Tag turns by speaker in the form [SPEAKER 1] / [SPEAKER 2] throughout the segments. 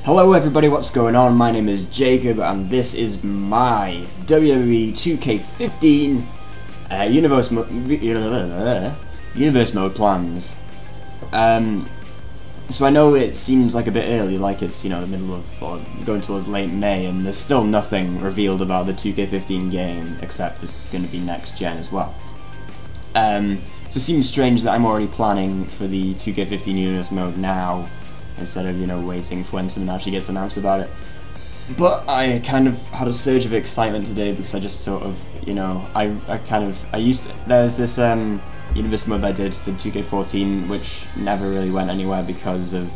[SPEAKER 1] Hello everybody, what's going on? My name is Jacob and this is my WWE 2K15 universe mode plans. So I know it seems like a bit early, like it's, the middle of, or going towards late May, and there's still nothing revealed about the 2K15 game, except it's going to be next gen as well. So it seems strange that I'm already planning for the 2K15 universe mode now, instead of, waiting for when something actually gets announced about it. But I kind of had a surge of excitement today because I just sort of, there's this universe mode that I did for 2K14 which never really went anywhere because of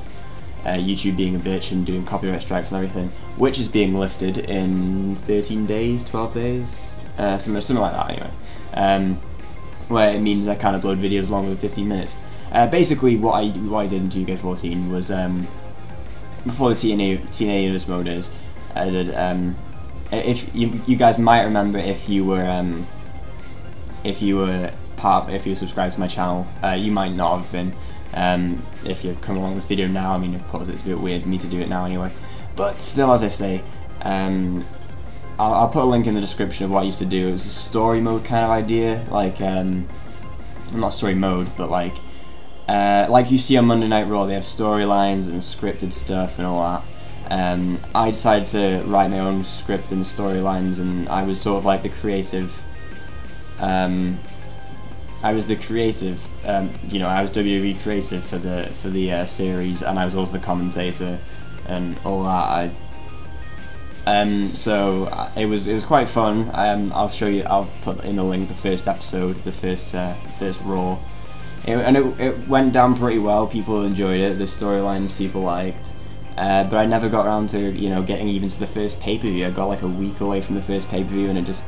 [SPEAKER 1] YouTube being a bitch and doing copyright strikes and everything, which is being lifted in 13 days, 12 days, something like that anyway, where it means I can't upload videos longer than 15 minutes. Basically, what I did in 2K14 was, before the TNA universe mode is, I did, if you guys might remember if you were subscribed to my channel, you might not have been, if you've come along this video now. I mean, of course it's a bit weird for me to do it now anyway, but still, as I say, I'll put a link in the description of what I used to do. It was a story mode kind of idea, like, not story mode, but like you see on Monday Night Raw, they have storylines and scripted stuff and all that. I decided to write my own script and storylines, and I was sort of like the creative. I was WWE creative for the series, and I was also the commentator and all that. So it was quite fun. I'll show you. I'll put in the link the first episode, the first Raw. It went down pretty well. People enjoyed it. The storylines people liked, but I never got around to getting even to the first pay-per-view. I got like a week away from the first pay-per-view, and it just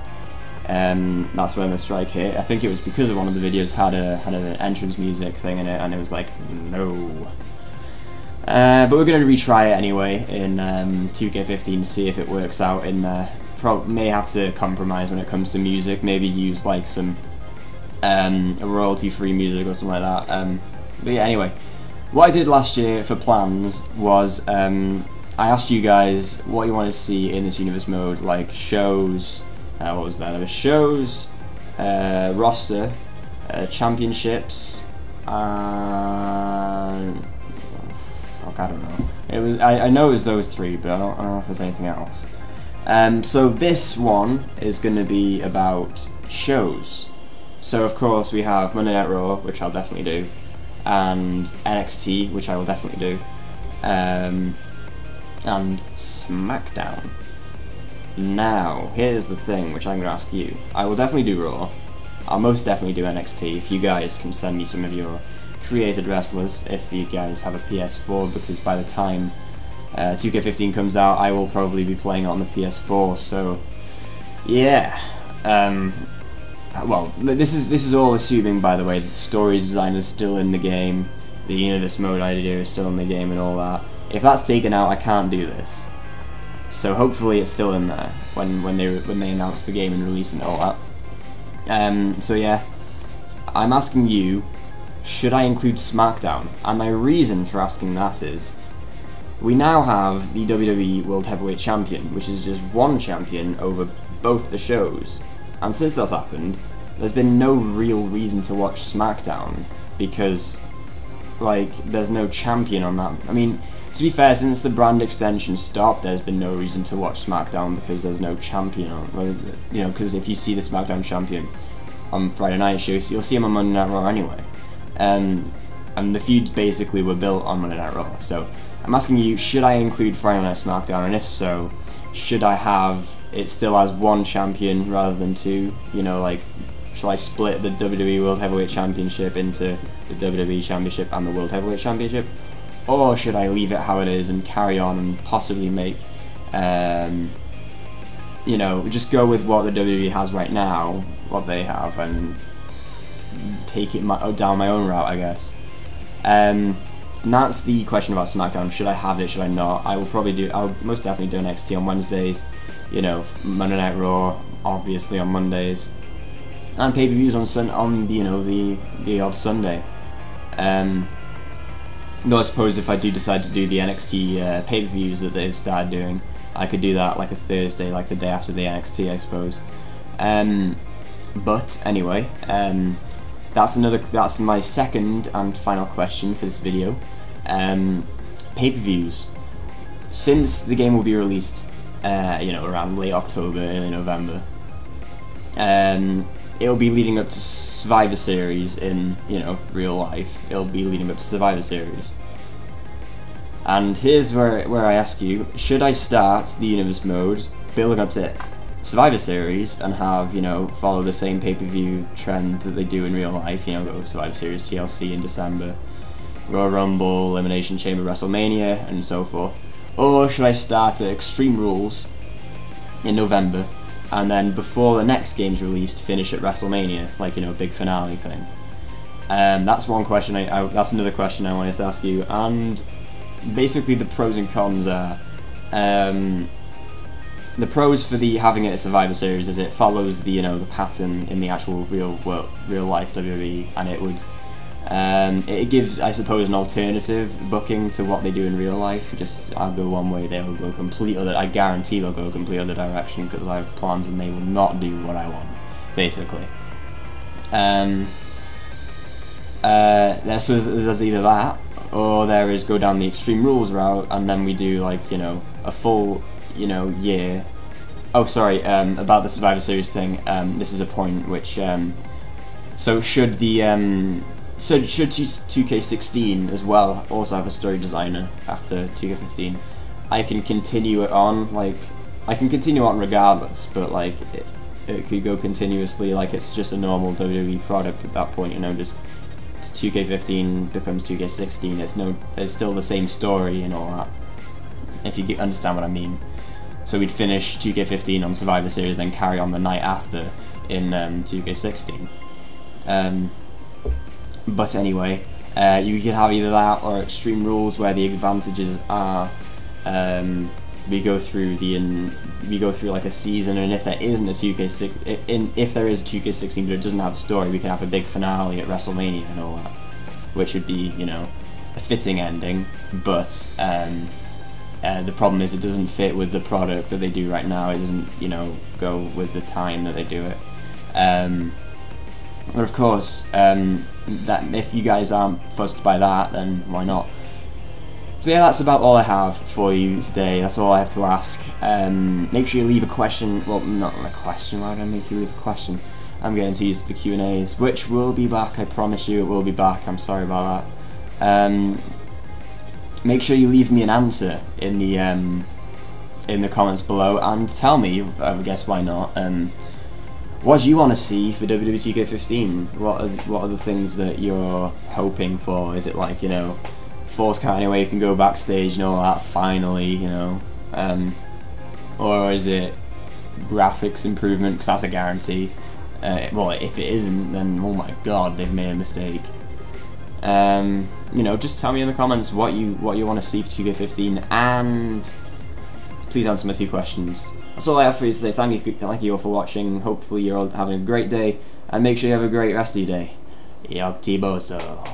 [SPEAKER 1] that's when the strike hit. I think it was because of one of the videos had an entrance music thing in it, and it was like no. But we're gonna retry it anyway in 2K15 to see if it works out. In may have to compromise when it comes to music. Maybe use like some royalty-free music or something like that. But yeah, anyway, what I did last year for plans was I asked you guys what you wanted to see in this universe mode, like shows. What was that? There was shows, roster, championships, I don't know. It was I know it was those three, but I don't know if there's anything else. So this one is going to be about shows. So of course we have Monday Night Raw, which I'll definitely do, and NXT, which I will definitely do, and Smackdown. Now, here's the thing which I'm going to ask you. I will definitely do Raw. I'll most definitely do NXT if you guys can send me some of your created wrestlers, if you guys have a PS4, because by the time 2K15 comes out, I will probably be playing it on the PS4, so yeah. Well, this is all assuming, by the way, that the story design is still in the game, the universe mode idea is still in the game and all that. If that's taken out, I can't do this. So hopefully it's still in there when they announce the game and release and all that. So yeah, I'm asking you, should I include Smackdown? And my reason for asking that is, we now have the WWE World Heavyweight Champion, which is just one champion over both the shows. And since that's happened, there's been no real reason to watch Smackdown, because, like, there's no champion on that. I mean, to be fair, since the brand extension stopped, there's been no reason to watch Smackdown because there's no champion on. Because if you see the Smackdown champion on Friday night shows, you'll see him on Monday Night Raw anyway. And the feuds basically were built on Monday Night Raw. So I'm asking you, should I include Friday Night SmackDown, and if so, should I have it still as one champion rather than two? Like, shall I split the WWE World Heavyweight Championship into the WWE Championship and the World Heavyweight Championship? Or should I leave it how it is and carry on and possibly make, just go with what the WWE has right now, what they have, and take it down my own route, I guess. And that's the question about Smackdown. Should I have it? Should I not? I'll most definitely do NXT on Wednesdays. Monday Night Raw, obviously on Mondays, and pay-per-views on the odd Sunday. Though I suppose if I do decide to do the NXT pay-per-views that they've started doing, I could do that like a Thursday, like the day after the NXT, I suppose. But anyway, that's my second and final question for this video. Pay-per-views. Since the game will be released, around late October, early November, it'll be leading up to Survivor Series in, real life. It'll be leading up to Survivor Series. And here's where I ask you, should I start the Universe mode, building up to Survivor Series, and have, follow the same pay-per-view trend that they do in real life, go Survivor Series, TLC in December, Royal Rumble, Elimination Chamber, WrestleMania, and so forth? Or should I start at Extreme Rules in November, and then before the next game's released, finish at WrestleMania, like, big finale thing? That's one question, that's another question I wanted to ask you, and basically the pros and cons are, the pros for having it a Survivor Series is it follows the the pattern in the actual real life WWE, and it would it gives, I suppose, an alternative booking to what they do in real life. I'll go one way, they'll go complete other. I guarantee they'll go a complete other direction because I have plans and they will not do what I want, basically. So there's either that, or there is go down the Extreme Rules route, and then we do like a full year. Oh, sorry. About the Survivor Series thing. This is a point which. So should the should 2K16 as well also have a story designer after 2K15? I can continue it on, I can continue on regardless, but it could go continuously, it's just a normal WWE product at that point, just 2K15 becomes 2K16, it's still the same story and all that, if you understand what I mean. So we'd finish 2K15 on Survivor Series, then carry on the night after in 2K16. But anyway, you could have either that or Extreme Rules, where the advantages are we go through like a season, and if there isn't a 2K6, if there is a 2K16 but it doesn't have a story, we can have a big finale at WrestleMania and all that, which would be a fitting ending. But the problem is it doesn't fit with the product that they do right now. It doesn't go with the time that they do it. But of course, that if you guys aren't fussed by that, then why not? So yeah, that's about all I have for you today. That's all I have to ask. Make sure you leave a question. Well, not a question. Why did I make you leave a question? I'm getting too used to the Q&As, which will be back. I promise you, it will be back. I'm sorry about that. Make sure you leave me an answer in the comments below, and tell me. I guess why not? What do you want to see for WWE 2K15? What are the things that you're hoping for? Is it Force Count Anywhere you can go backstage and all that finally, or is it graphics improvement, because that's a guarantee? Well, if it isn't, then oh my god, they've made a mistake. Just tell me in the comments what you want to see for 2K15, and please answer my 2 questions. That's all I have for you today. Thank you all for watching. Hopefully you're all having a great day, and make sure you have a great rest of your day. Yop Tiboso.